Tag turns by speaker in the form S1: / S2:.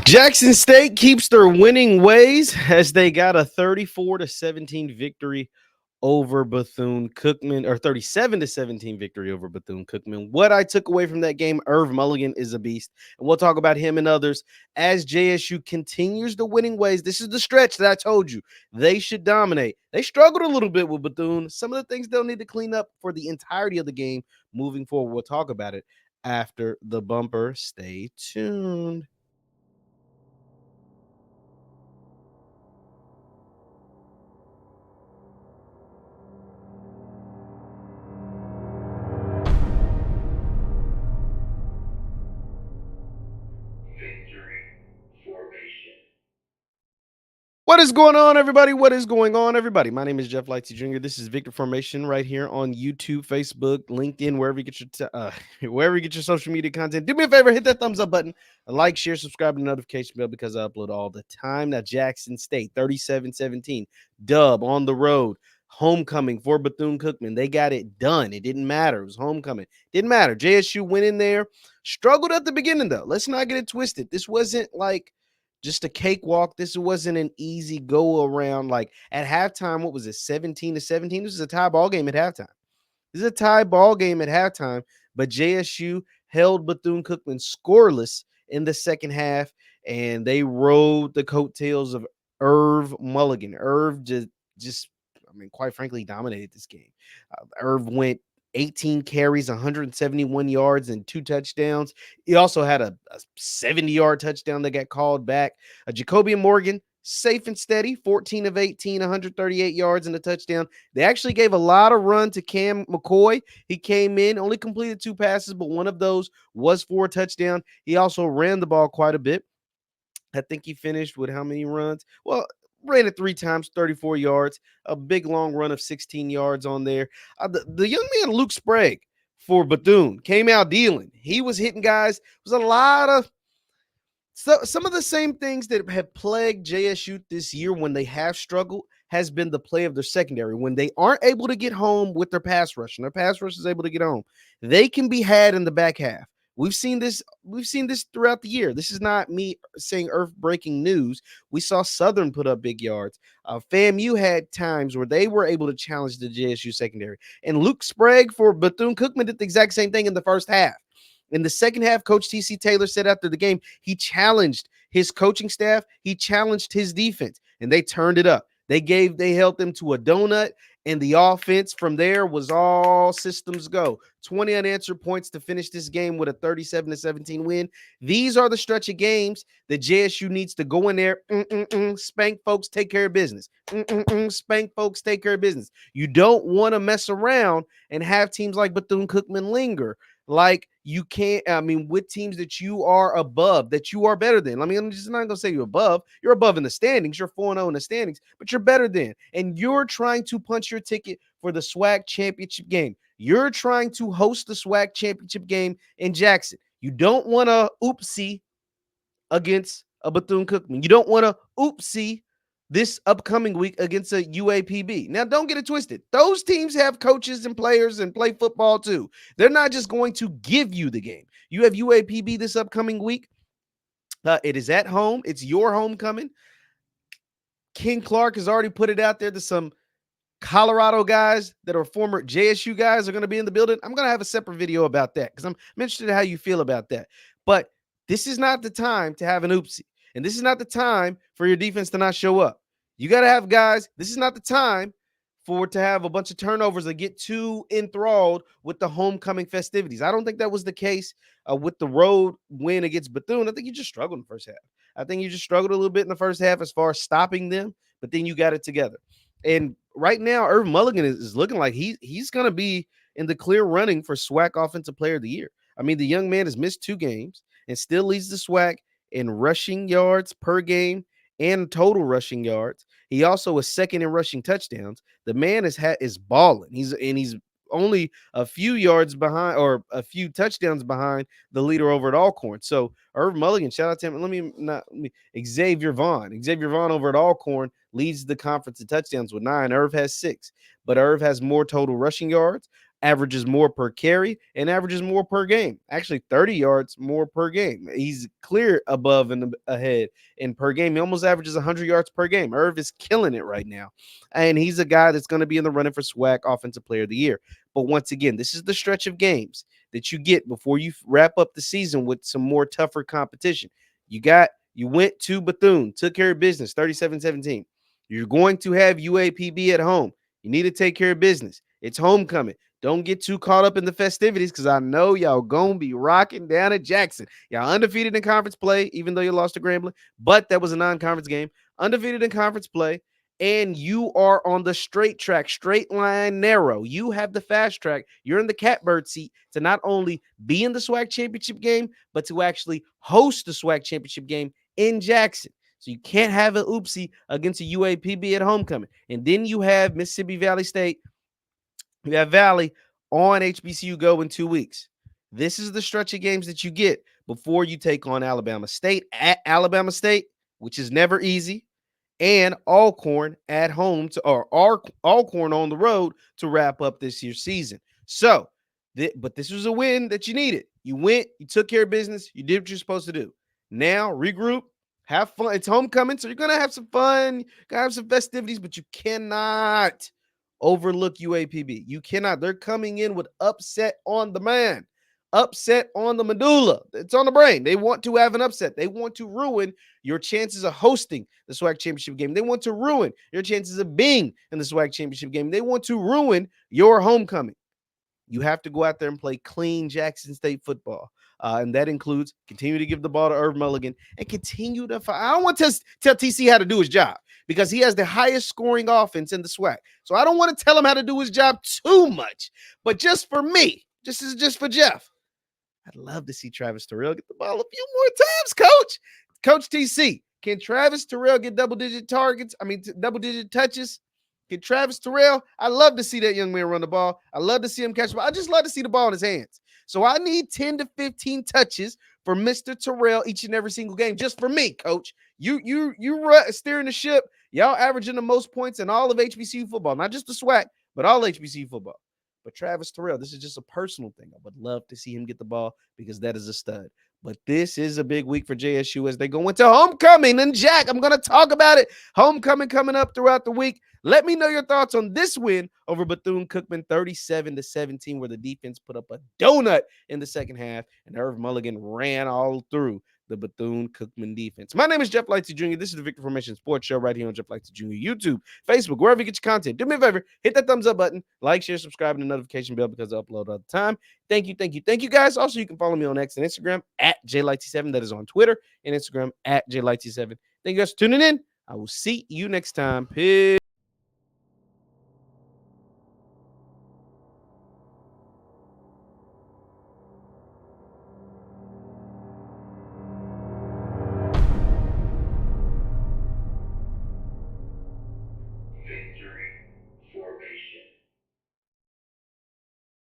S1: Jackson State keeps their winning ways as they got a 34-17 victory over Bethune-Cookman, or 37-17 victory over Bethune-Cookman. What I took away from that game, Irv Mulligan is a beast, and we'll talk about him and others as JSU continues the winning ways. This is the stretch that I told you they should dominate. They struggled a little bit with Bethune. Some of the things they'll need to clean up for the entirety of the game moving forward. We'll talk about it after the bumper. Stay tuned. What is going on, everybody? What is going on, everybody? My name is JeffLightsyJr. This is Victor Formation right here on YouTube, Facebook, LinkedIn, wherever you get your social media content. Do me a favor, hit that thumbs up button, like, share, subscribe, and notification bell because I upload all the time. Now, Jackson State 37-17 dub on the road. Homecoming for Bethune-Cookman. They got it done. It didn't matter. It was homecoming. Didn't matter. JSU went in there, struggled at the beginning though. Let's not get it twisted. This wasn't like just a cakewalk. This wasn't an easy go around. Like at halftime, what was it, 17-17? This is a tie ball game at halftime. This is a tie ball game at halftime, but JSU held Bethune-Cookman scoreless in the second half, and they rode the coattails of Irv Mulligan. Irv just I mean, quite frankly, dominated this game. Irv went 18 carries, 171 yards, and 2 touchdowns. He also had a 70-yard touchdown that got called back. Jacobian Morgan, safe and steady, 14 of 18, 138 yards and a touchdown. They actually gave a lot of run to Cam McCoy. He came in, only completed 2 passes, but one of those was for a touchdown. He also ran the ball quite a bit. I think he finished with how many runs? Well, ran it 3 times, 34 yards, a big long run of 16 yards on there. The young man, Luke Sprague, for Bethune, came out dealing. He was hitting guys. It was a lot of some of the same things that have plagued JSU this year when they have struggled has been the play of their secondary. When they aren't able to get home with their pass rush, and their pass rush is able to get home, they can be had in the back half. We've seen this throughout the year. This is not me saying earth-breaking news. We saw Southern put up big yards. FAMU had times where they were able to challenge the JSU secondary. And Luke Sprague for Bethune-Cookman did the exact same thing in the first half. In the second half, Coach T.C. Taylor said after the game, he challenged his coaching staff. He challenged his defense, and they turned it up. They held them to a donut, and the offense from there was all systems go. 20 unanswered points to finish this game with a 37-17 win. These are the stretch of games that JSU needs to go in there, spank folks, take care of business. Spank folks, take care of business. You don't want to mess around and have teams like Bethune-Cookman linger. Like you can't, with teams that you are above, that you are better than. I'm just not going to say you're above. You're above in the standings. You're 4-0 in the standings, but you're better than. And you're trying to punch your ticket for the SWAC championship game. You're trying to host the SWAC championship game in Jackson. You don't want to oopsie against a Bethune-Cookman. You don't want to oopsie this upcoming week against a UAPB. Now, don't get it twisted. Those teams have coaches and players and play football too. They're not just going to give you the game. You have UAPB this upcoming week. It is at home. It's your homecoming. King Clark has already put it out there that some Colorado guys that are former JSU guys are going to be in the building. I'm going to have a separate video about that because I'm interested in how you feel about that. But this is not the time to have an oopsie. And this is not the time for your defense to not show up. You got to have guys. This is not the time to have a bunch of turnovers that get too enthralled with the homecoming festivities. I don't think that was the case with the road win against Bethune. I think you just struggled in the first half. I think you just struggled a little bit in the first half as far as stopping them, but then you got it together. And right now, Irv Mulligan is looking like he's going to be in the clear running for SWAC Offensive Player of the Year. The young man has missed 2 games and still leads the SWAC in rushing yards per game and total rushing yards. He also is second in rushing touchdowns. The man is balling. He's only a few yards behind or a few touchdowns behind the leader over at Alcorn. So Irv Mulligan, shout out to him. Xavier Vaughn over at Alcorn leads the conference in touchdowns with 9. Irv has 6, but Irv has more total rushing yards. averages more per carry and averages more per game. Actually, 30 yards more per game. He's clear above and ahead in per game. He almost averages 100 yards per game. Irv is killing it right now. And he's a guy that's going to be in the running for SWAC Offensive Player of the Year. But once again, this is the stretch of games that you get before you wrap up the season with some more tougher competition. You went to Bethune, took care of business, 37-17. You're going to have UAPB at home. You need to take care of business. It's homecoming. Don't get too caught up in the festivities because I know y'all going to be rocking down at Jackson. Y'all undefeated in conference play, even though you lost to Grambling, but that was a non-conference game. Undefeated in conference play, and you are on the straight track, straight line, narrow. You have the fast track. You're in the catbird seat to not only be in the SWAC championship game, but to actually host the SWAC championship game in Jackson. So you can't have an oopsie against a UAPB at homecoming. And then you have Mississippi Valley State. You have Valley on HBCU Go in 2 weeks. This is the stretch of games that you get before you take on Alabama State at Alabama State, which is never easy, and Alcorn at home Alcorn on the road to wrap up this year's season. So, but this was a win that you needed. You went, you took care of business, you did what you're supposed to do. Now regroup, have fun. It's homecoming, so you're gonna have some fun, gonna have some festivities, but you cannot overlook UAPB. You cannot. They're coming in with upset on the man, upset on the medulla. It's on the brain. They want to have an upset. They want to ruin your chances of hosting the SWAC championship game. They want to ruin your chances of being in the SWAC championship game. They want to ruin your homecoming. You have to go out there and play clean Jackson State football. And that includes continue to give the ball to Irv Mulligan and continue to I don't want to tell TC how to do his job because he has the highest scoring offense in the SWAC. So I don't want to tell him how to do his job too much. But just for me, just for Jeff, I'd love to see Travis Terrell get the ball a few more times, Coach. Coach TC, can Travis Terrell get double-digit touches? Can Travis Terrell? I love to see that young man run the ball. I love to see him catch the ball. I just love to see the ball in his hands. So I need 10 to 15 touches for Mr. Terrell each and every single game, just for me, Coach. You steering the ship. Y'all averaging the most points in all of HBCU football, not just the SWAC, but all HBCU football. But Travis Terrell, this is just a personal thing. I would love to see him get the ball because that is a stud. But this is a big week for JSU as they go into homecoming. And Jack, I'm going to talk about it. Homecoming coming up throughout the week. Let me know your thoughts on this win over Bethune-Cookman 37-17, where the defense put up a donut in the second half, and Irv Mulligan ran all through the Bethune-Cookman defense. My name is Jeff Lightsy Jr. This is the Victor Formation Sports Show right here on Jeff Lightsy Jr. YouTube, Facebook, wherever you get your content. Do me a favor, hit that thumbs up button, like, share, subscribe, and the notification bell because I upload all the time. Thank you, guys. Also, you can follow me on X and Instagram at JLightsy7. That is on Twitter and Instagram at JLightsy7. Thank you guys for tuning in. I will see you next time. Peace.